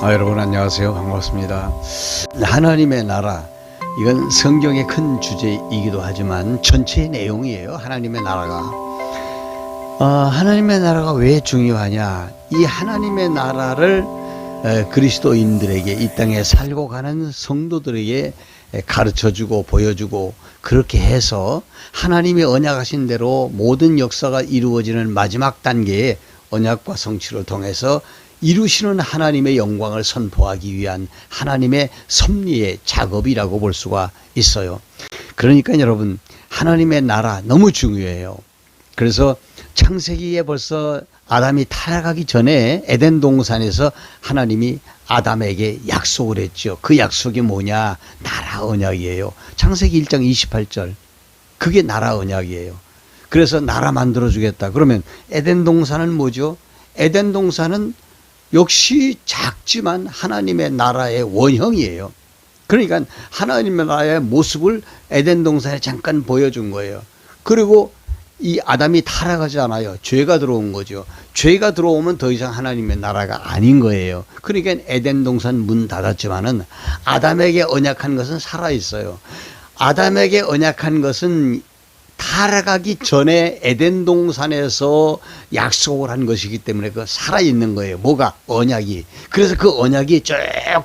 여러분 안녕하세요. 반갑습니다. 하나님의 나라, 이건 성경의 큰 주제이기도 하지만 전체의 내용이에요. 하나님의 나라가 하나님의 나라가 왜 중요하냐, 이 하나님의 나라를 그리스도인들에게, 이 땅에 살고 가는 성도들에게 가르쳐주고 보여주고, 그렇게 해서 하나님이 언약하신 대로 모든 역사가 이루어지는 마지막 단계의 언약과 성취를 통해서 이루시는 하나님의 영광을 선포하기 위한 하나님의 섭리의 작업이라고 볼 수가 있어요. 그러니까 여러분, 하나님의 나라 너무 중요해요. 그래서 창세기에 벌써 아담이 타락하기 전에 에덴 동산에서 하나님이 아담에게 약속을 했죠. 그 약속이 뭐냐? 나라 언약이에요. 창세기 1장 28절. 그게 나라 언약이에요. 그래서 나라 만들어주겠다. 그러면 에덴 동산은 뭐죠? 에덴 동산은 역시 작지만 하나님의 나라의 원형이에요. 그러니까 하나님의 나라의 모습을 에덴 동산에 잠깐 보여준 거예요. 그리고 이 아담이 타락하잖아요. 죄가 들어온 거죠. 죄가 들어오면 더 이상 하나님의 나라가 아닌 거예요. 그러니까 에덴 동산 문 닫았지만은 아담에게 언약한 것은 살아있어요. 아담에게 언약한 것은 타락하기 전에 에덴 동산에서 약속을 한 것이기 때문에 그 살아있는 거예요. 뭐가? 언약이. 그래서 그 언약이 쭉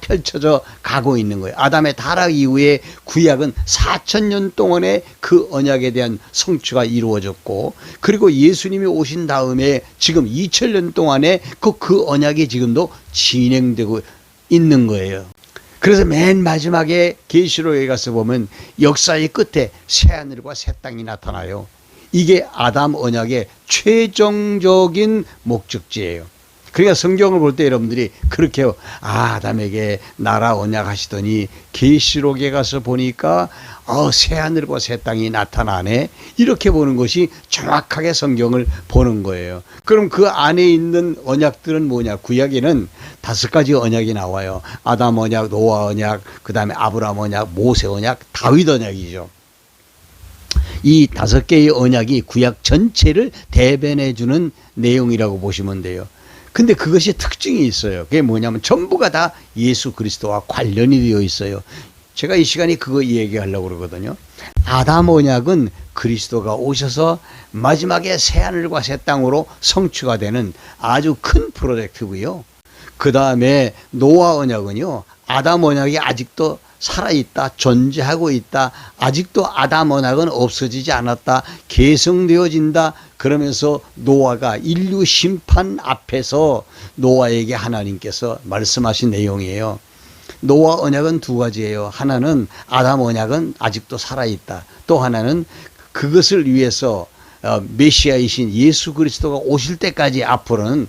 펼쳐져 가고 있는 거예요. 아담의 타락 이후에 구약은 4000년 동안에 그 언약에 대한 성취가 이루어졌고, 그리고 예수님이 오신 다음에 지금 2000년 동안에 그 언약이 지금도 진행되고 있는 거예요. 그래서 맨 마지막에 계시록에 가서 보면 역사의 끝에 새하늘과 새 땅이 나타나요. 이게 아담 언약의 최종적인 목적지예요. 그러니까 성경을 볼 때 여러분들이 그렇게 아담에게 나라 언약 하시더니 계시록에 가서 보니까 새하늘과 새 땅이 나타나네, 이렇게 보는 것이 정확하게 성경을 보는 거예요. 그럼 그 안에 있는 언약들은 뭐냐? 구약에는 5가지 언약이 나와요. 아담 언약, 노아 언약, 그 다음에 아브라함 언약, 모세 언약, 다윗 언약이죠. 이 5개의 언약이 구약 전체를 대변해 주는 내용이라고 보시면 돼요. 근데 그것이 특징이 있어요. 그게 뭐냐면 전부가 다 예수 그리스도와 관련이 되어 있어요. 제가 이 시간에 그거 얘기하려고 그러거든요. 아담 언약은 그리스도가 오셔서 마지막에 새하늘과 새 땅으로 성취가 되는 아주 큰 프로젝트고요. 그 다음에 노아 언약은요, 아담 언약이 아직도 살아있다, 존재하고 있다, 아직도 아담 언약은 없어지지 않았다, 계승되어진다. 그러면서 노아가 인류 심판 앞에서 노아에게 하나님께서 말씀하신 내용이에요. 노아 언약은 2가지예요. 하나는 아담 언약은 아직도 살아있다. 또 하나는 그것을 위해서 메시아이신 예수 그리스도가 오실 때까지 앞으로는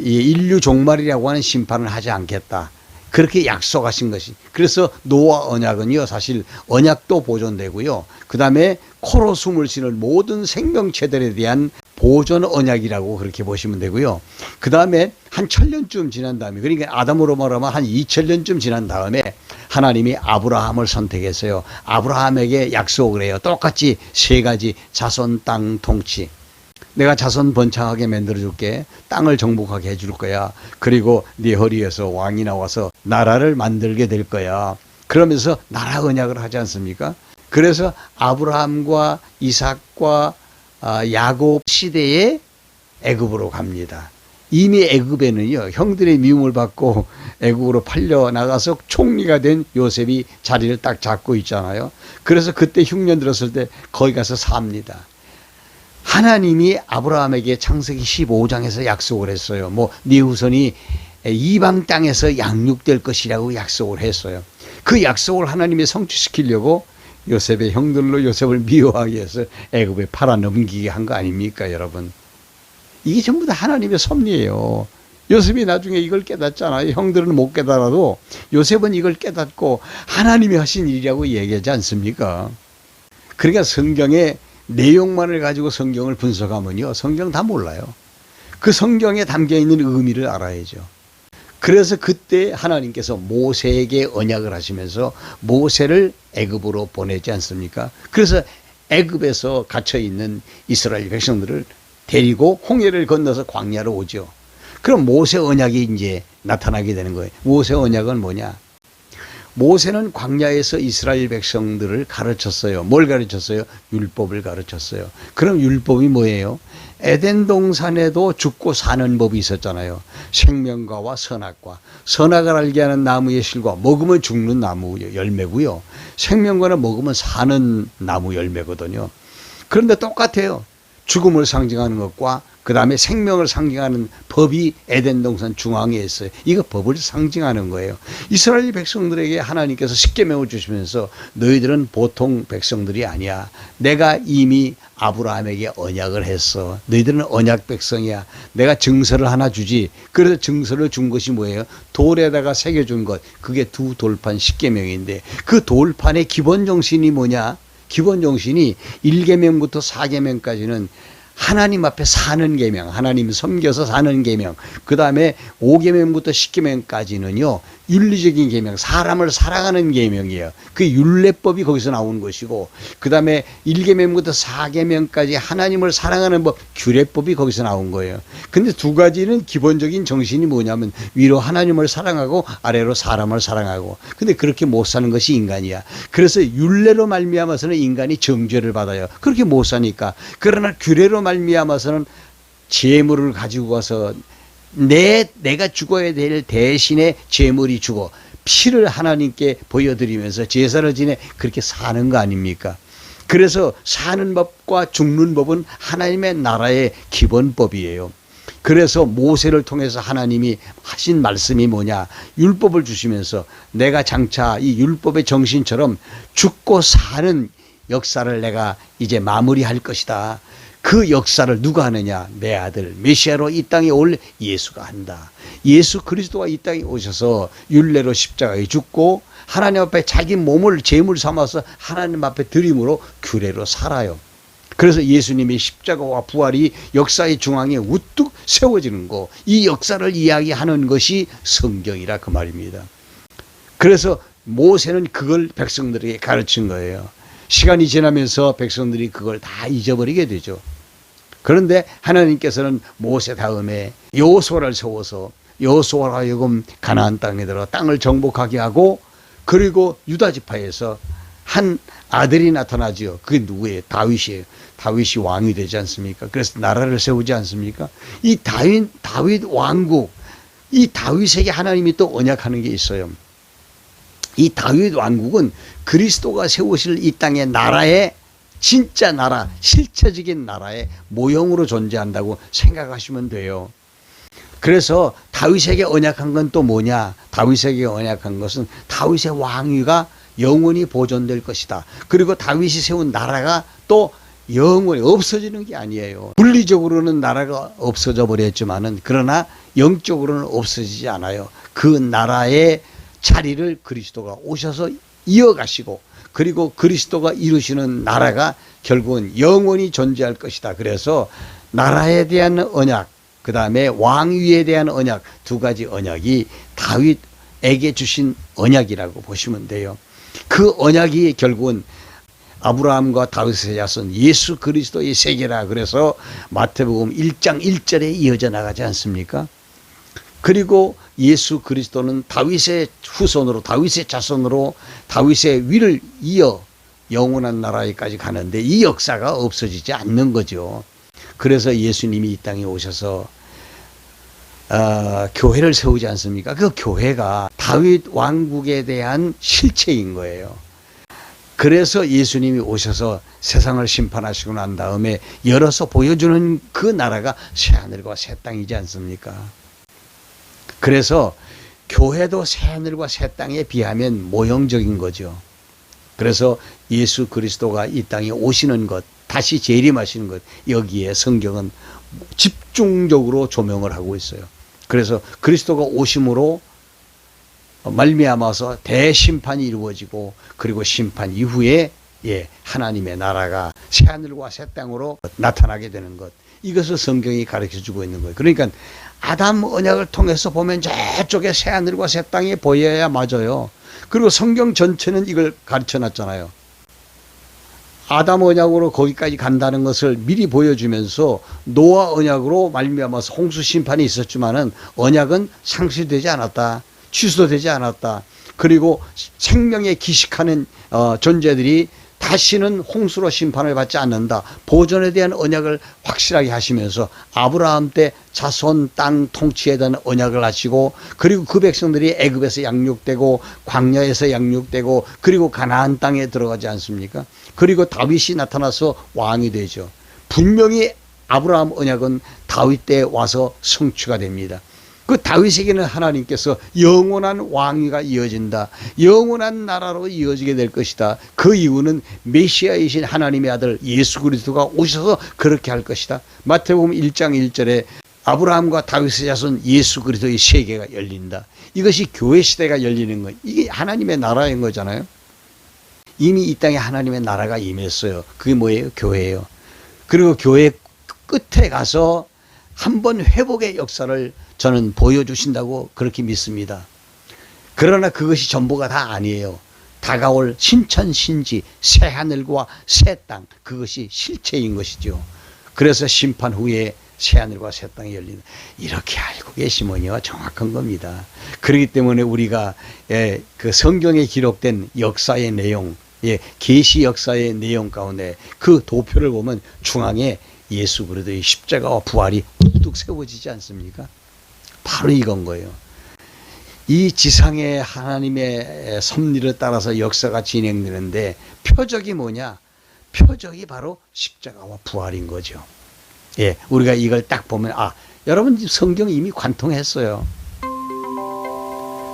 인류 종말이라고 하는 심판을 하지 않겠다. 그렇게 약속하신 것이. 그래서 노아 언약은요, 사실 언약도 보존되고요. 그 다음에 코로 숨을 쉬는 모든 생명체들에 대한 보존 언약이라고 그렇게 보시면 되고요. 그 다음에 한 1000년쯤 지난 다음에, 그러니까 아담으로 말하면 한 2000년쯤 지난 다음에 하나님이 아브라함을 선택했어요. 아브라함에게 약속을 해요. 똑같이 3가지 자손, 땅, 통치. 내가 자손 번창하게 만들어줄게. 땅을 정복하게 해줄 거야. 그리고 네 허리에서 왕이 나와서 나라를 만들게 될 거야. 그러면서 나라 언약을 하지 않습니까? 그래서 아브라함과 이삭과 야곱 시대에 애굽으로 갑니다. 이미 애굽에는요, 형들의 미움을 받고 애굽으로 팔려 나가서 총리가 된 요셉이 자리를 딱 잡고 있잖아요. 그래서 그때 흉년 들었을 때 거기 가서 삽니다. 하나님이 아브라함에게 창세기 15장에서 약속을 했어요. 네 후손이 이방 땅에서 양육될 것이라고 약속을 했어요. 그 약속을 하나님이 성취시키려고 요셉의 형들로 요셉을 미워하기 위해서 애굽에 팔아 넘기게 한 거 아닙니까, 여러분? 이게 전부 다 하나님의 섭리예요. 요셉이 나중에 이걸 깨닫잖아요. 형들은 못 깨달아도 요셉은 이걸 깨닫고 하나님이 하신 일이라고 얘기하지 않습니까? 그러니까 성경에 내용만을 가지고 성경을 분석하면요, 성경 다 몰라요. 그 성경에 담겨있는 의미를 알아야죠. 그래서 그때 하나님께서 모세에게 언약을 하시면서 모세를 애굽으로 보내지 않습니까? 그래서 애굽에서 갇혀있는 이스라엘 백성들을 데리고 홍해를 건너서 광야로 오죠. 그럼 모세 언약이 이제 나타나게 되는 거예요. 모세 언약은 뭐냐? 모세는 광야에서 이스라엘 백성들을 가르쳤어요. 뭘 가르쳤어요? 율법을 가르쳤어요. 그럼 율법이 뭐예요? 에덴 동산에도 죽고 사는 법이 있었잖아요. 생명과와 선악과. 선악을 알게 하는 나무의 실과 먹으면 죽는 나무 열매고요. 생명과는 먹으면 사는 나무 열매거든요. 그런데 똑같아요. 죽음을 상징하는 것과 그 다음에 생명을 상징하는 법이 에덴 동산 중앙에 있어요. 이거 법을 상징하는 거예요. 이스라엘 백성들에게 하나님께서 십계명을 주시면서 너희들은 보통 백성들이 아니야. 내가 이미 아브라함에게 언약을 했어. 너희들은 언약 백성이야. 내가 증서를 하나 주지. 그래서 증서를 준 것이 뭐예요? 돌에다가 새겨준 것. 그게 두 돌판 십계명인데 그 돌판의 기본 정신이 뭐냐? 기본 정신이 1계명부터 4계명까지는 하나님 앞에 사는 계명, 하나님 섬겨서 사는 계명, 그 다음에 5계명부터 10계명까지는요 윤리적인 계명, 사람을 사랑하는 계명이에요. 그 율례법이 거기서 나오는 것이고, 그 다음에 1계명부터 4계명까지 하나님을 사랑하는 법, 규례법이 거기서 나온 거예요. 근데 두 가지는 기본적인 정신이 뭐냐면 위로 하나님을 사랑하고 아래로 사람을 사랑하고. 근데 그렇게 못 사는 것이 인간이야. 그래서 율례로 말미암아서는 인간이 정죄를 받아요. 그렇게 못 사니까. 그러나 규례로 말미암아서는 재물을 가지고 가서 내가 죽어야 될 대신에 재물이 죽어 피를 하나님께 보여드리면서 제사를 지내 그렇게 사는 거 아닙니까? 그래서 사는 법과 죽는 법은 하나님의 나라의 기본법이에요. 그래서 모세를 통해서 하나님이 하신 말씀이 뭐냐? 율법을 주시면서 내가 장차 이 율법의 정신처럼 죽고 사는 역사를 내가 이제 마무리할 것이다. 그 역사를 누가 하느냐? 내 아들 메시아로 이 땅에 올 예수가 한다. 예수 그리스도가 이 땅에 오셔서 율례로 십자가에 죽고 하나님 앞에 자기 몸을 제물 삼아서 하나님 앞에 드림으로 규례로 살아요. 그래서 예수님의 십자가와 부활이 역사의 중앙에 우뚝 세워지는 거, 이 역사를 이야기하는 것이 성경이라 그 말입니다. 그래서 모세는 그걸 백성들에게 가르친 거예요. 시간이 지나면서 백성들이 그걸 다 잊어버리게 되죠. 그런데 하나님께서는 모세 다음에 여호수아를 세워서 여호수아로 하여금 가나안 땅에 들어 땅을 정복하게 하고, 그리고 유다 지파에서 한 아들이 나타나지요. 그게 누구예요? 다윗이에요. 다윗이 왕이 되지 않습니까? 그래서 나라를 세우지 않습니까? 이 다윗 왕국, 이 다윗에게 하나님이 또 언약하는 게 있어요. 이 다윗 왕국은 그리스도가 세우실 이 땅의 나라의 진짜 나라, 실체적인 나라의 모형으로 존재한다고 생각하시면 돼요. 그래서 다윗에게 언약한 건 또 뭐냐? 다윗에게 언약한 것은 다윗의 왕위가 영원히 보존될 것이다. 그리고 다윗이 세운 나라가 또 영원히 없어지는 게 아니에요. 물리적으로는 나라가 없어져 버렸지만은 그러나 영적으로는 없어지지 않아요. 그 나라의 자리를 그리스도가 오셔서 이어가시고, 그리고 그리스도가 이루시는 나라가 결국은 영원히 존재할 것이다. 그래서 나라에 대한 언약, 그 다음에 왕위에 대한 언약, 두 가지 언약이 다윗에게 주신 언약이라고 보시면 돼요. 그 언약이 결국은 아브라함과 다윗의 자손 예수 그리스도의 세계라. 그래서 마태복음 1장 1절에 이어져 나가지 않습니까? 그리고 예수 그리스도는 다윗의 후손으로, 다윗의 자손으로 다윗의 위를 이어 영원한 나라에까지 가는데 이 역사가 없어지지 않는 거죠. 그래서 예수님이 이 땅에 오셔서 교회를 세우지 않습니까? 그 교회가 다윗 왕국에 대한 실체인 거예요. 그래서 예수님이 오셔서 세상을 심판하시고 난 다음에 열어서 보여주는 그 나라가 새하늘과 새 땅이지 않습니까? 그래서 교회도 새하늘과 새 땅에 비하면 모형적인 거죠. 그래서 예수 그리스도가 이 땅에 오시는 것, 다시 재림하시는 것, 여기에 성경은 집중적으로 조명을 하고 있어요. 그래서 그리스도가 오심으로 말미암아서 대심판이 이루어지고, 그리고 심판 이후에 하나님의 나라가 새하늘과 새 땅으로 나타나게 되는 것, 이것을 성경이 가르쳐주고 있는 거예요. 그러니까 아담 언약을 통해서 보면 저쪽에 새하늘과 새 땅이 보여야 맞아요. 그리고 성경 전체는 이걸 가르쳐놨잖아요. 아담 언약으로 거기까지 간다는 것을 미리 보여주면서 노아 언약으로 말미암아서 홍수 심판이 있었지만은 언약은 상실되지 않았다. 취소되지 않았다. 그리고 생명에 기식하는 존재들이 다시는 홍수로 심판을 받지 않는다. 보존에 대한 언약을 확실하게 하시면서 아브라함 때 자손 땅 통치에 대한 언약을 하시고, 그리고 그 백성들이 애굽에서 양육되고 광야에서 양육되고 그리고 가나안 땅에 들어가지 않습니까? 그리고 다윗이 나타나서 왕이 되죠. 분명히 아브라함 언약은 다윗 때 와서 성취가 됩니다. 그 다윗에게는 하나님께서 영원한 왕위가 이어진다. 영원한 나라로 이어지게 될 것이다. 그 이유는 메시아이신 하나님의 아들 예수 그리스도가 오셔서 그렇게 할 것이다. 마태복음 1장 1절에 아브라함과 다윗의 자손 예수 그리스도의 세계가 열린다. 이것이 교회 시대가 열리는 것. 이게 하나님의 나라인 거잖아요. 이미 이 땅에 하나님의 나라가 임했어요. 그게 뭐예요? 교회예요. 그리고 교회 끝에 가서 한번 회복의 역사를 저는 보여주신다고 그렇게 믿습니다. 그러나 그것이 전부가 다 아니에요. 다가올 신천신지, 새하늘과 새 땅, 그것이 실체인 것이죠. 그래서 심판 후에 새하늘과 새 땅이 열린다. 이렇게 알고 계시면요 정확한 겁니다. 그렇기 때문에 우리가 그 성경에 기록된 역사의 내용, 계시 역사의 내용 가운데 그 도표를 보면 중앙에 예수 그리스도의 십자가와 부활이 우뚝 세워지지 않습니까? 바로 이건 거예요. 이 지상의 하나님의 섭리를 따라서 역사가 진행되는데 표적이 뭐냐? 표적이 바로 십자가와 부활인 거죠. 우리가 이걸 딱 보면 여러분 성경 이미 관통했어요.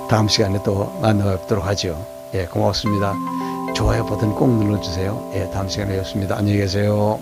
다음 시간에 또 만나뵙도록 하죠. 고맙습니다. 좋아요 버튼 꼭 눌러주세요. 다음 시간에 뵙습니다. 안녕히 계세요.